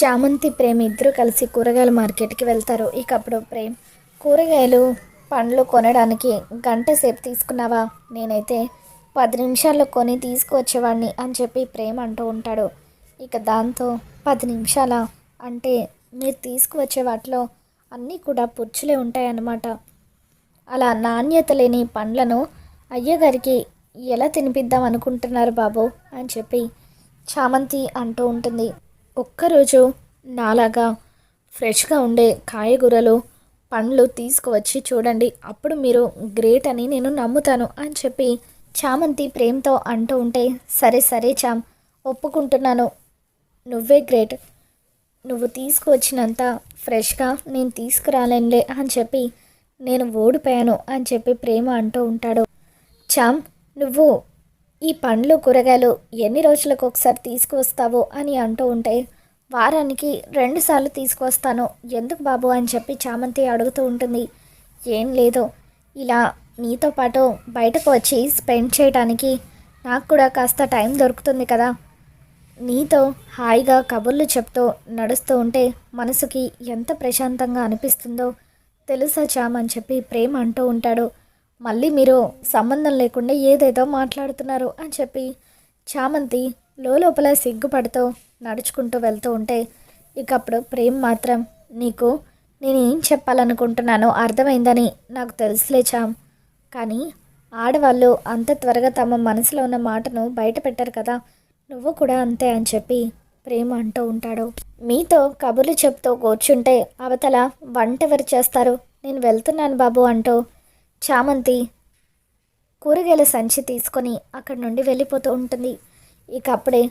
చామంతి ప్రేమ్ ఇద్దరు కలిసి కూరగాయల మార్కెట్కి వెళ్తారు. ఇక అప్పుడు ప్రేమ్, కూరగాయలు పండ్లు కొనడానికి గంట సేపు తీసుకున్నావా, నేనైతే 10 నిమిషాల్లో కొని తీసుకువచ్చేవాడిని అని చెప్పి ప్రేమ్ అంటూ ఉంటాడు. ఇక దాంతో 10 నిమిషాల అంటే మీరు తీసుకువచ్చే వాటిలో అన్నీ కూడా పుచ్చులే ఉంటాయన్నమాట. అలా నాణ్యత లేని పండ్లను అయ్యగారికి ఎలా తినిపిద్దాం అనుకుంటున్నారు బాబు అని చెప్పి చామంతి అంటూ ఉంటుంది. ఒక్కరోజు నాలాగా ఫ్రెష్గా ఉండే కాయగూరలు పండ్లు తీసుకువచ్చి చూడండి, అప్పుడు మీరు గ్రేట్ అని నేను నమ్ముతాను అని చెప్పి చామంతి ప్రేమతో అంటూ ఉంటే, సరే సరే చామ్, ఒప్పుకుంటున్నాను, నువ్వే గ్రేట్, నువ్వు తీసుకువచ్చినంత ఫ్రెష్గా నేను తీసుకురాలేనులే అని చెప్పి నేను ఓడిపోయాను అని చెప్పి ప్రేమ అంటూ ఉంటాడు. చామ్, నువ్వు ఈ పండ్లు కూరగాయలు ఎన్ని రోజులకు ఒకసారి తీసుకువస్తావో అని అంటూ ఉంటే, వారానికి 2 సార్లు తీసుకువస్తాను, ఎందుకు బాబు అని చెప్పి చామంతి అడుగుతూ ఉంటుంది. ఏం లేదు, ఇలా నీతో పాటు బయటకు వచ్చి స్పెండ్ చేయడానికి నాకు కూడా కాస్త టైం దొరుకుతుంది కదా, నీతో హాయిగా కబుర్లు చెప్తూ నడుస్తూ ఉంటే మనసుకి ఎంత ప్రశాంతంగా అనిపిస్తుందో తెలుసా చామ్ అని చెప్పి ప్రేమ అంటూ ఉంటాడు. మళ్ళీ మీరు సంబంధం లేకుండా ఏదేదో మాట్లాడుతున్నారు అని చెప్పి చామంతి లోపల సిగ్గుపడుతూ నడుచుకుంటూ వెళ్తూ ఉంటే, ఇక అప్పుడు ప్రేమ్ మాత్రం, నీకు నేను ఏం చెప్పాలనుకుంటున్నానో అర్థమైందని నాకు తెలుసులే చామ్, కానీ ఆడవాళ్ళు అంత త్వరగా తమ మనసులో ఉన్న మాటను బయట పెట్టారు కదా, నువ్వు కూడా అంతే అని చెప్పి ప్రేమ అంటూ ఉంటాడు. మీతో కబుర్లు చెప్తూ కూర్చుంటే అవతల వంట ఎవరు చేస్తారు, నేను వెళ్తున్నాను బాబు అంటూ చామంతి కూరగాయల సంచి తీసుకొని అక్కడి నుండి వెళ్ళిపోతూ ఉంటుంది. ఇక అప్పుడే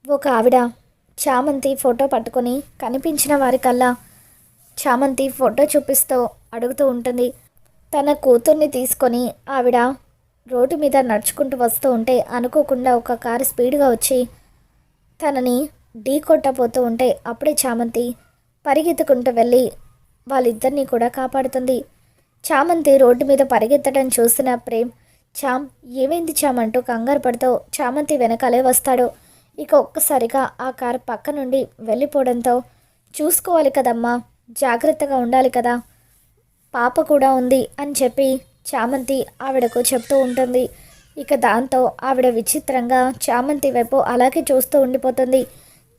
ఒక ఆవిడ చామంతి ఫోటో పట్టుకొని కనిపించిన వారికల్లా చామంతి ఫోటో చూపిస్తూ అడుగుతూ ఉంటుంది. తన కూతుర్ని తీసుకొని ఆవిడ రోడ్డు మీద నడుచుకుంటూ వస్తూ ఉంటే అనుకోకుండా ఒక కారు స్పీడ్గా వచ్చి తనని ఢీ కొట్టబోతూ ఉంటే అప్పుడే చామంతి పరిగెత్తుకుంటూ వెళ్ళి వాళ్ళిద్దరినీ కూడా కాపాడుతుంది. చామంతి రోడ్డు మీద పరిగెత్తడం చూసిన ప్రేమ్, చామ్ ఏమైంది చామ్ అంటూ కంగారు పడుతూ చామంతి వెనకాలే వస్తాడు. ఇక ఒక్కసారిగా ఆ కారు పక్క నుండి వెళ్ళిపోవడంతో, చూసుకోవాలి కదమ్మా, జాగ్రత్తగా ఉండాలి కదా, పాప కూడా ఉంది అని చెప్పి చామంతి ఆవిడకు చెప్తూ ఉంటుంది. ఇక దాంతో ఆవిడ విచిత్రంగా చామంతి వైపు అలాగే చూస్తూ ఉండిపోతుంది.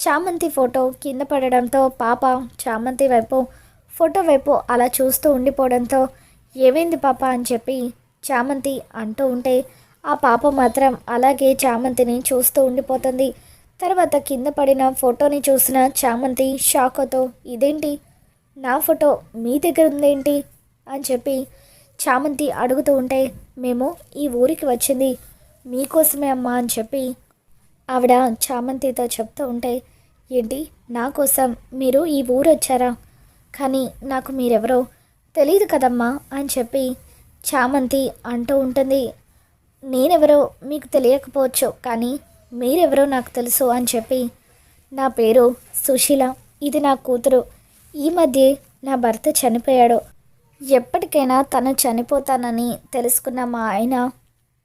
చామంతి ఫోటో కింద పడడంతో పాప చామంతి వైపు ఫోటో వైపు అలా చూస్తూ ఉండిపోవడంతో, ఏమైంది పాప అని చెప్పి చామంతి అంటూ ఉంటే ఆ పాప మాత్రం అలాగే చామంతిని చూస్తూ ఉండిపోతుంది. తర్వాత కింద పడిన ఫోటోని చూసిన చామంతి షాక్తో, ఇదేంటి నా ఫోటో మీ దగ్గర ఉందేంటి అని చెప్పి చామంతి అడుగుతూ ఉంటే, మేము ఈ ఊరికి వచ్చింది మీకోసమే అమ్మా అని చెప్పి ఆవిడ చామంతితో చెప్తూ ఉంటే, ఏంటి నా కోసం మీరు ఈ ఊరు వచ్చారా, కానీ నాకు మీరెవరో తెలియదు కదమ్మా అని చెప్పి చామంతి అంటూ ఉంటుంది. నేనెవరో మీకు తెలియకపోవచ్చు, కానీ మీరెవరో నాకు తెలుసు అని చెప్పి, నా పేరు సుశీల, ఇది నా కూతురు, ఈ మధ్య నా భర్త చనిపోయాడు, ఎప్పటికైనా తను చనిపోతానని తెలుసుకున్న మా ఆయన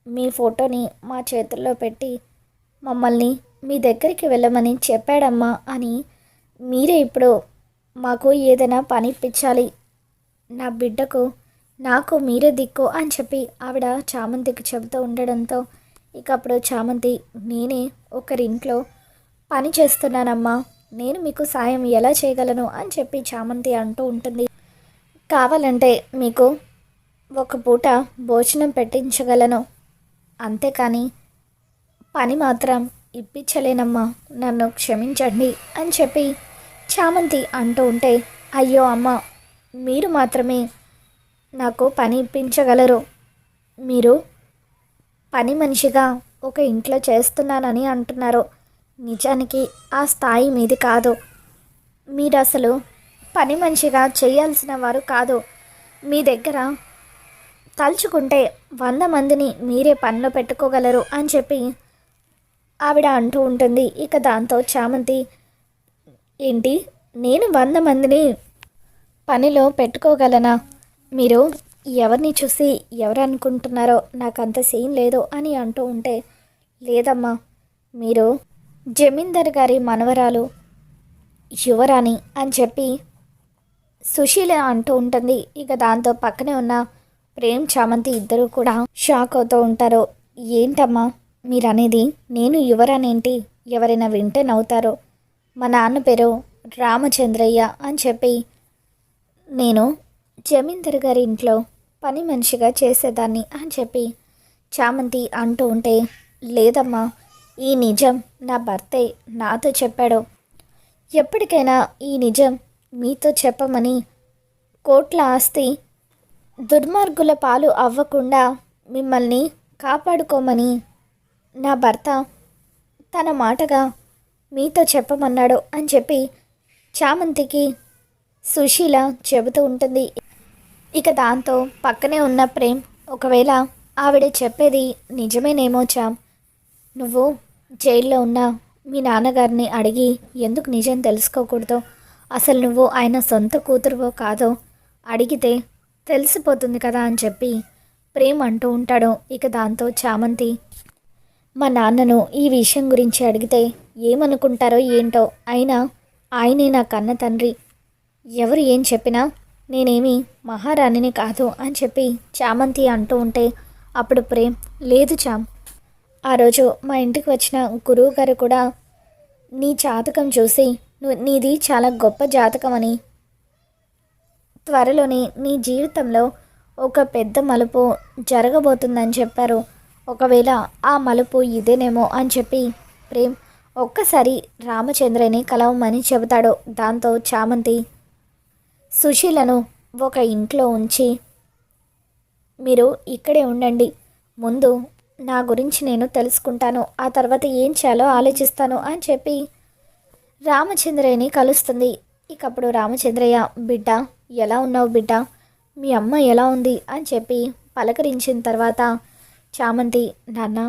మీ ఫోటోని మా చేతుల్లో పెట్టి మమ్మల్ని మీ దగ్గరికి వెళ్ళమని చెప్పాడమ్మా అని, మీరే ఇప్పుడు మాకు ఏదైనా పని ఇప్పించాలి, నా బిడ్డకు నాకు మీరే దిక్కు అని చెప్పి ఆవిడ చామంతికి చెబుతూ ఉండడంతో, ఇక అప్పుడు చామంతి, నేనే ఒకరింట్లో పని చేస్తున్నానమ్మా, నేను మీకు సాయం ఎలా చేయగలను అని చెప్పి చామంతి అంటూ ఉంటుంది. కావాలంటే మీకు ఒక పూట భోజనం పెట్టించగలను, అంతేకాని పని మాత్రం ఇప్పించలేనమ్మా, నన్ను క్షమించండి అని చెప్పి చామంతి అంటూ ఉంటే, అయ్యో అమ్మ, మీరు మాత్రమే నాకు పని ఇప్పించగలరు, మీరు పని మనిషిగా ఒక ఇంట్లో చేస్తున్నానని అంటున్నారు, నిజానికి ఆ స్థాయి మీది కాదు, మీరు అసలు పని మనిషిగా చేయాల్సిన వారు కాదు, మీ దగ్గర తలుచుకుంటే 100 మందిని మీరే పనిలో పెట్టుకోగలరు అని చెప్పి ఆవిడ అంటూ ఉంటుంది. ఇక దాంతో చామంతి, ఏంటి నేను 100 మందిని పనిలో పెట్టుకోగలనా, మీరు ఎవరిని చూసి ఎవరు అనుకుంటున్నారో నాకు అంత సీన్ లేదు అని అంటూ ఉంటే, లేదమ్మా, మీరు జమీందార్ గారి మనవరాలు, యువరాణి అని చెప్పి సుశీల అంటూ ఉంటుంది. ఇక దాంతో పక్కనే ఉన్న ప్రేమ్ చామంతి ఇద్దరు కూడా షాక్ అవుతూ ఉంటారు. ఏంటమ్మా మీరనేది? నేను యువరానేంటి? ఎవరైనా వింటే నవ్వుతారో. మా నాన్న పేరు రామచంద్రయ్య అని చెప్పి నేను జమీందర్ గారి ఇంట్లో పని మనిషిగా చేసేదాన్ని అని చెప్పి చామంతి అంటూ ఉంటే, లేదమ్మా ఈ నిజం నా భర్తే నాతో చెప్పాడు. ఎప్పటికైనా ఈ నిజం మీతో చెప్పమని, కోట్ల ఆస్తి దుర్మార్గుల పాలు అవ్వకుండా మిమ్మల్ని కాపాడుకోమని నా భర్త తన మాటగా మీతో చెప్పమన్నాడు అని చెప్పి చామంతికి సుశీల చెబుతూ ఉంటుంది. ఇక దాంతో పక్కనే ఉన్న ప్రేమ్, ఒకవేళ ఆవిడ చెప్పేది నిజమేనేమో చామ్, నువ్వు జైల్లో ఉన్న మీ నాన్నగారిని అడిగి ఎందుకు నిజం తెలుసుకోకూడదు? అసలు నువ్వు ఆయన సొంత కూతురువో కాదో అడిగితే తెలిసిపోతుంది కదా అని చెప్పి ప్రేమ్ అంటూ ఉంటాడు. ఇక దాంతో చామంతి, మా నాన్నను ఈ విషయం గురించి అడిగితే ఏమనుకుంటారో ఏంటో, అయినా ఆయనే నా కన్న తండ్రి, ఎవరు ఏం చెప్పినా నేనేమి మహారాణిని కాదు అని చెప్పి చామంతి అంటూ ఉంటే, అప్పుడు ప్రేమ్, లేదు చామ్, ఆ రోజు మా ఇంటికి వచ్చిన గురువు గారు కూడా నీ జాతకం చూసి నీది చాలా గొప్ప జాతకం అని, త్వరలోనే నీ జీవితంలో ఒక పెద్ద మలుపు జరగబోతుందని చెప్పారు. ఒకవేళ ఆ మలుపు ఇదేనేమో అని చెప్పి ప్రేమ్ ఒక్కసారి రామచంద్రని కలవమని చెబుతాడు. దాంతో చామంతి సుశీలను ఒక ఇంట్లో ఉంచి, మీరు ఇక్కడే ఉండండి, ముందు నా గురించి నేను తెలుసుకుంటాను, ఆ తర్వాత ఏం చేయాలో ఆలోచిస్తాను అని చెప్పి రామచంద్రయ్యని కలుస్తుంది. ఇక అప్పుడు రామచంద్రయ్య, బిడ్డ ఎలా ఉన్నావు బిడ్డ, మీ అమ్మ ఎలా ఉంది అని చెప్పి పలకరించిన తర్వాత చామంతి, నాన్న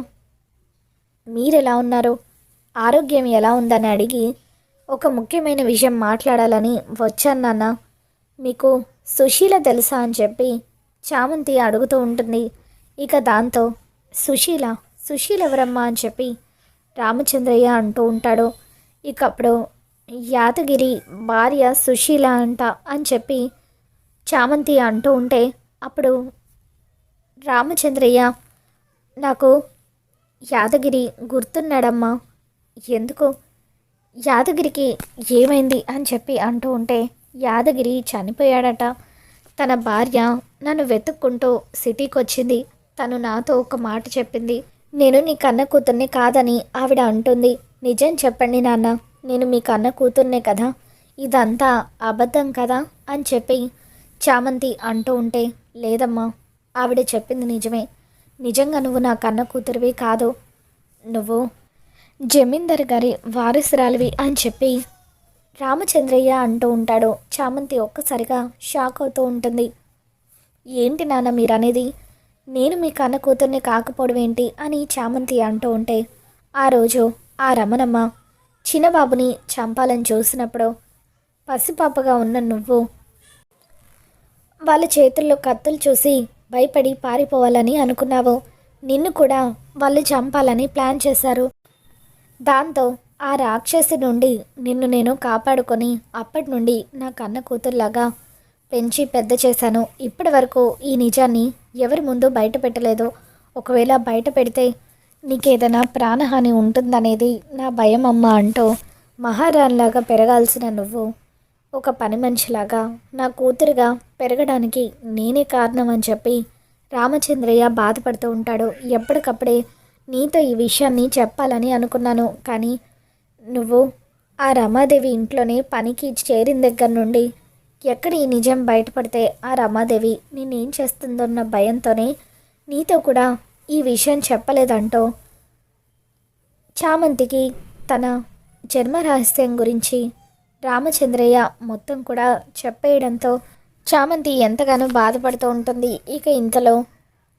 మీరెలా ఉన్నారు, ఆరోగ్యం ఎలా ఉందని అడిగి, ఒక ముఖ్యమైన విషయం మాట్లాడాలని వచ్చాను నాన్న, మీకు సుశీల తెలుసా అని చెప్పి చామంతి అడుగుతూ ఉంటుంది. ఇక దాంతో సుశీల సుశీల ఎవరమ్మా అని చెప్పి రామచంద్రయ్య అంటూ ఉంటాడు. ఇక అప్పుడు యాదగిరి భార్య సుశీల అంట అని చెప్పి చామంతి అంటూ ఉంటే, అప్పుడు రామచంద్రయ్య, నాకు యాదగిరి గుర్తున్నాడమ్మా, ఎందుకు యాదగిరికి ఏమైంది అని చెప్పి అంటూ ఉంటే, యాదగిరి చనిపోయాడట, తన భార్య నన్ను వెతుక్కుంటూ సిటీకి వచ్చింది, తను నాతో ఒక మాట చెప్పింది, నేను నీ కన్న కూతుర్ని కాదని ఆవిడ అంటుంది, నిజం చెప్పండి నాన్న, నేను మీ కన్న కూతుర్నే కదా, ఇదంతా అబద్ధం కదా అని చెప్పి చామంతి అంటూ ఉంటే, లేదమ్మా ఆవిడ చెప్పింది నిజమే, నిజంగా నువ్వు నా కన్న కూతురివి కాదు, నువ్వు జమీందర్ గారి వారసురాలివి అని చెప్పి రామచంద్రయ్య అంటూ ఉంటాడు. చామంతి ఒక్కసారిగా షాక్ అవుతూ ఉంటుంది. ఏంటి నాన్న మీరనేది, నేను మీ కన్న కూతుర్ని కాకపోవడం ఏంటి అని చామంతి అంటూ ఉంటే, ఆ రోజు ఆ రమణమ్మ చిన్నబాబుని చంపాలని చూసినప్పుడు పసిపాపగా ఉన్న నువ్వు వాళ్ళ చేతుల్లో కత్తులు చూసి భయపడి పారిపోవాలని అనుకున్నావు, నిన్ను కూడా వాళ్ళు చంపాలని ప్లాన్ చేశారు, దాంతో ఆ రాక్షసి నుండి నిన్ను నేను కాపాడుకొని అప్పటి నుండి నా కన్న కూతురులాగా పెంచి పెద్ద చేశాను, ఇప్పటి వరకు ఈ నిజాన్ని ఎవరి ముందు బయట పెట్టలేదు, ఒకవేళ బయట పెడితే నీకేదైనా ప్రాణహాని ఉంటుందనేది నా భయం అమ్మ అంటూ, మహారాణిలాగా పెరగాల్సిన నువ్వు ఒక పని మనిషిలాగా నా కూతురుగా పెరగడానికి నేనే కారణం అని చెప్పి రామచంద్రయ్య బాధపడుతూ ఉంటాడు. ఎప్పటికప్పుడే నీతో ఈ విషయాన్ని చెప్పాలని అనుకున్నాను, కానీ నువ్వు ఆ రమాదేవి ఇంట్లోనే పనికి చేరిన దగ్గర నుండి ఎక్కడ ఈ నిజం బయటపడితే ఆ రమాదేవి నేనేం చేస్తుందన్న భయంతోనే నీతో కూడా ఈ విషయం చెప్పలేదంటూ చామంతికి తన జన్మరహస్యం గురించి రామచంద్రయ్య మొత్తం కూడా చెప్పేయడంతో చామంతి ఎంతగానో బాధపడుతూ ఉంటుంది. ఇక ఇంతలో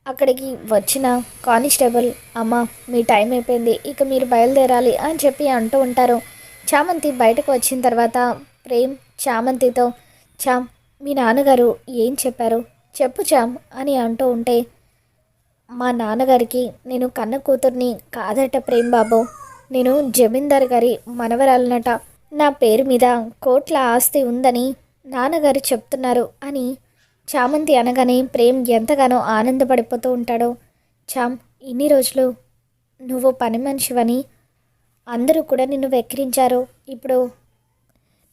అక్కడికి వచ్చిన కానిస్టేబుల్, అమ్మ మీ టైం అయిపోయింది, ఇక మీరు బయలుదేరాలి అని చెప్పి అంటూ ఉంటారు. చామంతి బయటకు వచ్చిన తర్వాత ప్రేమ్ చామంతితో, చామ్ మీ నాన్నగారు ఏం చెప్పారు చెప్పు చామ్ అని అంటూ ఉంటే, మా నాన్నగారికి నేను కన్న కూతుర్ని కాదట ప్రేమ్ బాబు, నేను జమీందార్ గారి మనవరాలనట, నా పేరు మీద కోట్ల ఆస్తి ఉందని నాన్నగారు చెప్తున్నారు అని చామంతి అనగానే ప్రేమ్ ఎంతగానో ఆనందపడిపోతూ ఉంటాడో. చామ్, ఇన్ని రోజులు నువ్వు పని మనిషివని అందరూ కూడా నిన్ను వెక్కిరించారు. ఇప్పుడు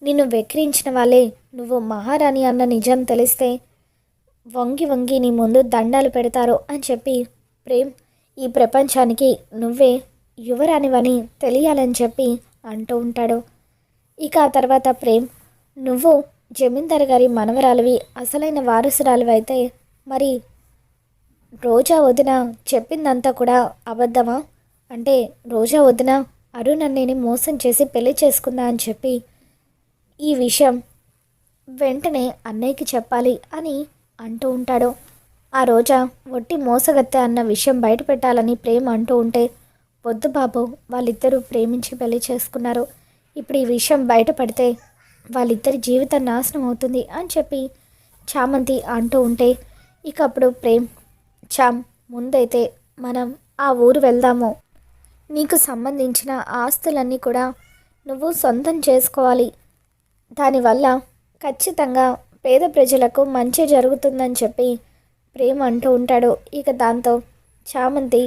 నిన్ను వెక్కిరించిన వాళ్ళే నువ్వు మహారాణి అన్న నిజం తెలిస్తే వంగి వంగి నీ ముందు దండాలు పెడతారు అని చెప్పి ప్రేమ్ ఈ ప్రపంచానికి నువ్వే యువరానివని తెలియాలని చెప్పి అంటూ ఉంటాడు. ఇక ఆ తర్వాత ప్రేమ్, నువ్వు జమీందారు గారి మనవరాలివి, అసలైన వారసురాలివి అయితే మరి రోజా వదిన చెప్పిందంతా కూడా అబద్ధమా? అంటే రోజా వదిన అరుణ్ అన్నయ్యని మోసం చేసి పెళ్లి చేసుకుందా అని చెప్పి ఈ విషయం వెంటనే అన్నయ్యకి చెప్పాలి అని అంటూ ఉంటాడు. ఆ రోజా ఒట్టి మోసగత్తె అన్న విషయం బయట పెట్టాలని ప్రేమ్ అంటూ ఉంటే, వద్దు బాబు, వాళ్ళిద్దరూ ప్రేమించి పెళ్లి చేసుకున్నారు, ఇప్పుడు ఈ విషయం బయటపడితే వాళ్ళిద్దరి జీవితం నాశనం అవుతుంది అని చెప్పి చామంతి అంటూ ఉంటే, ఇక అప్పుడు ప్రేమ్, చామ్, ముందైతే మనం ఆ ఊరు వెళ్దాము, నీకు సంబంధించిన ఆస్తులన్నీ కూడా నువ్వు సొంతం చేసుకోవాలి, దానివల్ల ఖచ్చితంగా పేద ప్రజలకు మంచి జరుగుతుందని చెప్పి ప్రేమ్ అంటూ ఉంటాడు. ఇక దాంతో చామంతి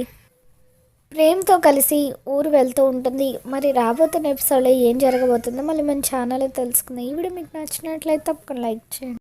ప్రేమ్తో కలిసి ఊరు వెళ్తూ ఉంటుంది. మరి రాబోతున్న ఎపిసోడ్లో ఏం జరగబోతుందో మళ్ళీ మన ఛానల్లో తెలుసుకుందాం. ఈ వీడియో మీకు నచ్చినట్లయితే తప్పకుండా లైక్ చేయండి.